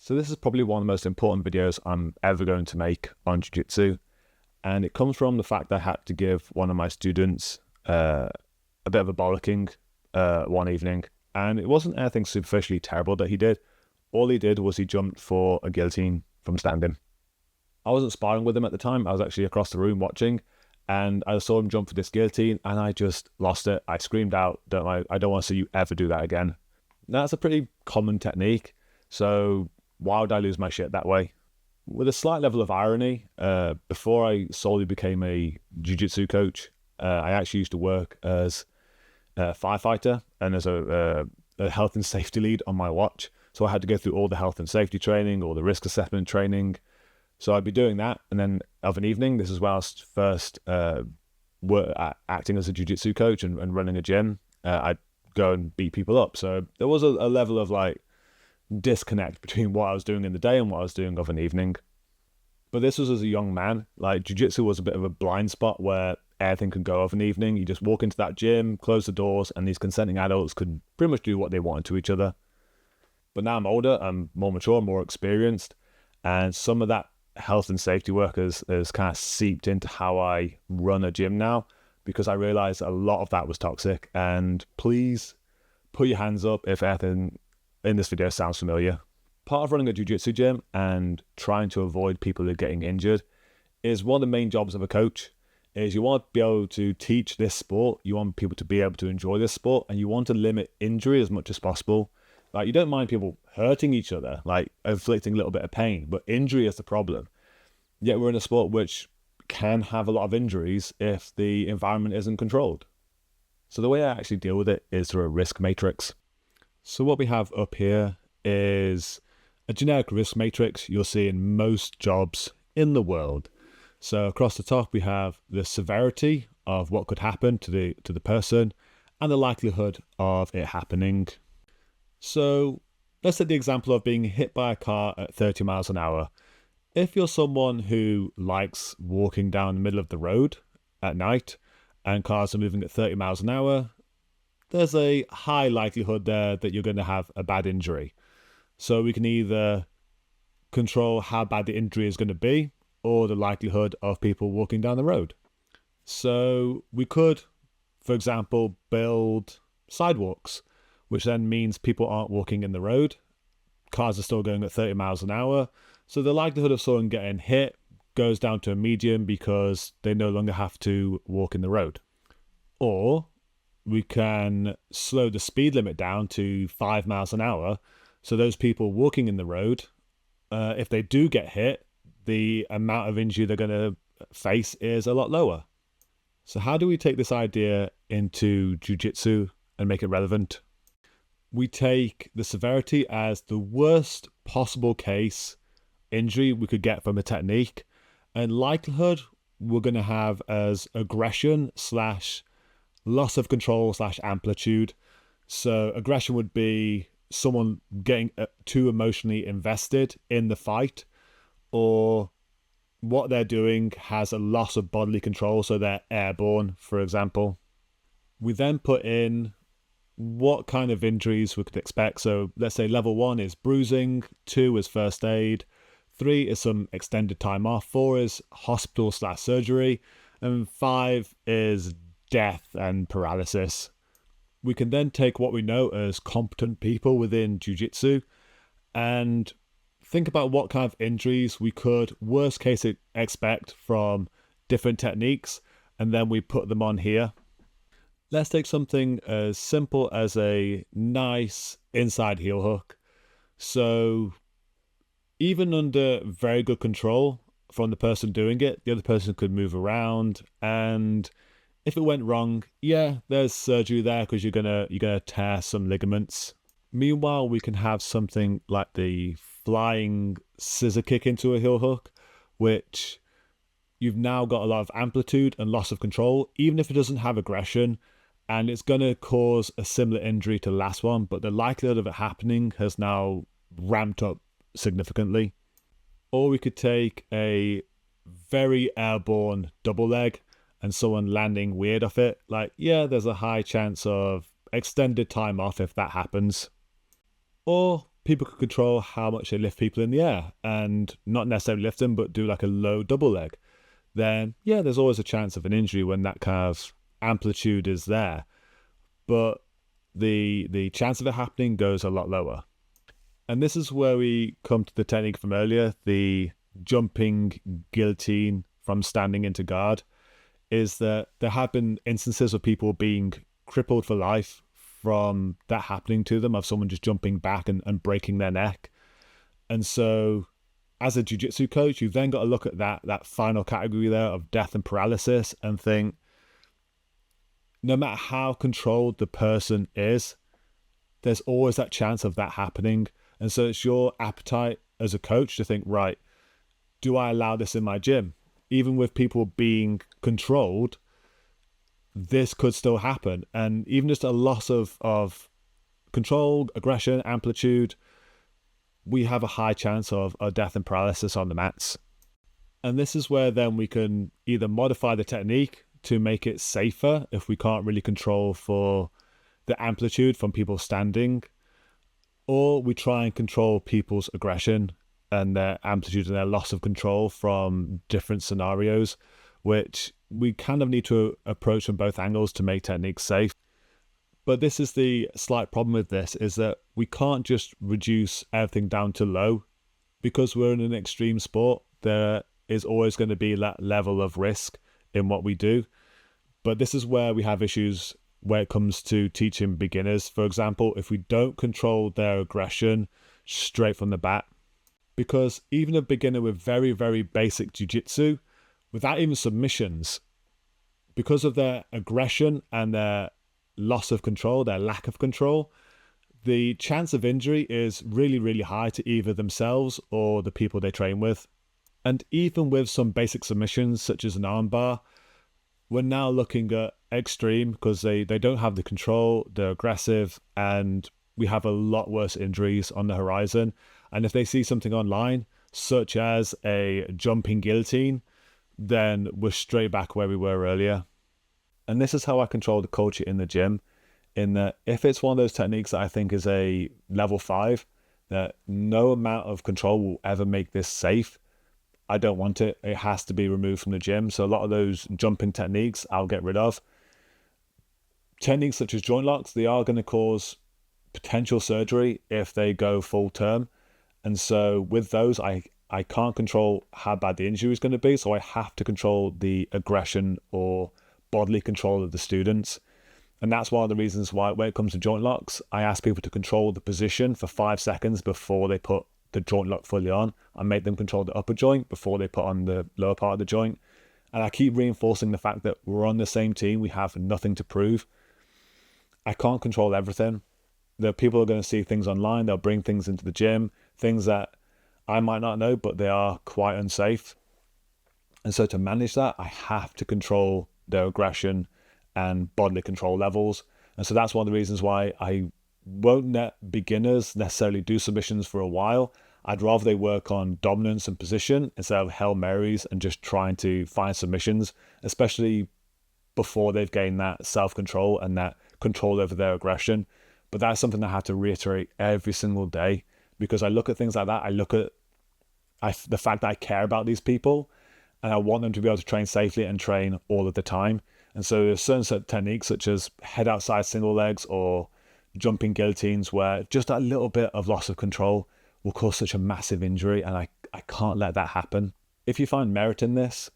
So this is probably one of the most important videos I'm ever going to make on Jiu-Jitsu, and it comes from the fact I had to give one of my students a bit of a bollocking one evening, and it wasn't anything superficially terrible that he did. All he did was he jumped for a guillotine from standing. I wasn't sparring with him at the time. I was actually across the room watching, and I saw him jump for this guillotine, and I just lost it. I screamed out, I don't want to see you ever do that again. Now, that's a pretty common technique, so why would I lose my shit that way? With a slight level of irony, before I solely became a jiu-jitsu coach, I actually used to work as a firefighter and as a health and safety lead on my watch. So I had to go through all the health and safety training, all the risk assessment training. So I'd be doing that, and then of an evening, this is when I was first acting as a jiu-jitsu coach and running a gym, I'd go and beat people up. So there was a level of like disconnect between what I was doing in the day and what I was doing of an evening. But this was as a young man. Like, jiu-jitsu was a bit of a blind spot where anything could go of an evening. You just walk into that gym, close the doors, and these consenting adults could pretty much do what they wanted to each other. But now I'm older, I'm more mature, more experienced, and some of that health and safety work has kind of seeped into how I run a gym now, because I realized a lot of that was toxic. And please put your hands up if anything in this video sounds familiar. Part of running a jiu-jitsu gym and trying to avoid people getting injured is one of the main jobs of a coach. Is you want to be able to teach this sport, you want people to be able to enjoy this sport, and you want to limit injury as much as possible. Like, you don't mind people hurting each other, like inflicting a little bit of pain, but injury is the problem. Yet we're in a sport which can have a lot of injuries if the environment isn't controlled. So the way I actually deal with it is through a risk matrix. So what we have up here is a generic risk matrix you'll see in most jobs in the world. So across the top we have the severity of what could happen to the person and the likelihood of it happening. So let's take the example of being hit by a car at 30 miles an hour. If you're someone who likes walking down the middle of the road at night and cars are moving at 30 miles an hour, there's a high likelihood there that you're going to have a bad injury. So we can either control how bad the injury is going to be or the likelihood of people walking down the road. So we could, for example, build sidewalks, which then means people aren't walking in the road. Cars are still going at 30 miles an hour. So the likelihood of someone getting hit goes down to a medium because they no longer have to walk in the road. Or we can slow the speed limit down to 5 miles an hour. So those people walking in the road, if they do get hit, the amount of injury they're going to face is a lot lower. So how do we take this idea into jiu-jitsu and make it relevant? We take the severity as the worst possible case injury we could get from a technique, and likelihood we're going to have as aggression / loss of control / amplitude. So aggression would be someone getting too emotionally invested in the fight, or what they're doing has a loss of bodily control, so they're airborne, for example. We then put in what kind of injuries we could expect. So let's say level 1 is bruising, 2 is first aid, 3 is some extended time off, 4 is hospital / surgery, and 5 is death and paralysis. We can then take what we know as competent people within jiu-jitsu and think about what kind of injuries we could worst case expect from different techniques, and then we put them on here. Let's take something as simple as a nice inside heel hook. So even under very good control from the person doing it, the other person could move around, and if it went wrong, yeah, there's surgery there because you're gonna tear some ligaments. Meanwhile, we can have something like the flying scissor kick into a heel hook, which you've now got a lot of amplitude and loss of control, even if it doesn't have aggression, and it's going to cause a similar injury to the last one, but the likelihood of it happening has now ramped up significantly. Or we could take a very airborne double leg and someone landing weird off it. Like, yeah, there's a high chance of extended time off if that happens. Or people could control how much they lift people in the air and not necessarily lift them, but do like a low double leg, then yeah, there's always a chance of an injury when that kind of amplitude is there. But the chance of it happening goes a lot lower. And this is where we come to the technique from earlier, the jumping guillotine from standing into guard, is that there have been instances of people being crippled for life from that happening to them, of someone just jumping back and breaking their neck. And so as a jiu-jitsu coach, you've then got to look at that final category there of death and paralysis and think, no matter how controlled the person is, there's always that chance of that happening. And so it's your appetite as a coach to think, right, do I allow this in my gym? Even with people being controlled, this could still happen. And even just a loss of control, aggression, amplitude, we have a high chance of death and paralysis on the mats. And this is where then we can either modify the technique to make it safer if we can't really control for the amplitude from people standing, or we try and control people's aggression and their amplitude and their loss of control from different scenarios, which we kind of need to approach from both angles to make techniques safe. But this is the slight problem with this, is that we can't just reduce everything down to low. Because we're in an extreme sport, there is always going to be that level of risk in what we do. But this is where we have issues where it comes to teaching beginners. For example, if we don't control their aggression straight from the bat, because even a beginner with very, very basic jiu-jitsu, without even submissions, because of their aggression and their loss of control, their lack of control, the chance of injury is really, really high to either themselves or the people they train with. And even with some basic submissions, such as an armbar, we're now looking at extreme because they don't have the control, they're aggressive, and we have a lot worse injuries on the horizon. And if they see something online, such as a jumping guillotine, then we're straight back where we were earlier. And this is how I control the culture in the gym, in that if it's one of those techniques that I think is a level 5, that no amount of control will ever make this safe, I don't want it. It has to be removed from the gym. So a lot of those jumping techniques I'll get rid of. Techniques such as joint locks, they are going to cause potential surgery if they go full term. And so with those, I can't control how bad the injury is going to be. So I have to control the aggression or bodily control of the students. And that's one of the reasons why when it comes to joint locks, I ask people to control the position for 5 seconds before they put the joint lock fully on. I make them control the upper joint before they put on the lower part of the joint. And I keep reinforcing the fact that we're on the same team. We have nothing to prove. I can't control everything. The people are going to see things online. They'll bring things into the gym, things that I might not know, but they are quite unsafe. And so to manage that, I have to control their aggression and bodily control levels. And so that's one of the reasons why I won't let beginners necessarily do submissions for a while. I'd rather they work on dominance and position instead of Hail Marys and just trying to find submissions, especially before they've gained that self-control and that control over their aggression. But that's something I have to reiterate every single day, because I look at things like that. I look at the fact that I care about these people and I want them to be able to train safely and train all of the time. And so there's certain techniques such as head outside single legs or jumping guillotines where just a little bit of loss of control will cause such a massive injury, and I can't let that happen. If you find merit in this,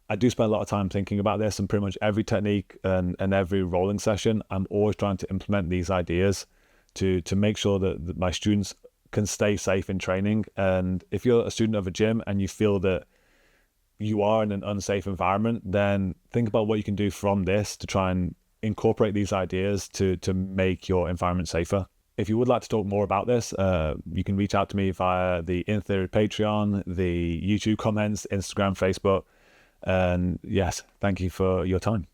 I do spend a lot of time thinking about this, and pretty much every technique and every rolling session, I'm always trying to implement these ideas to make sure that my students can stay safe in training. And if you're a student of a gym and you feel that you are in an unsafe environment, then think about what you can do from this to try and incorporate these ideas to make your environment safer. If you would like to talk more about this, you can reach out to me via the In Theory Patreon, the YouTube comments, Instagram, Facebook. And yes, thank you for your time.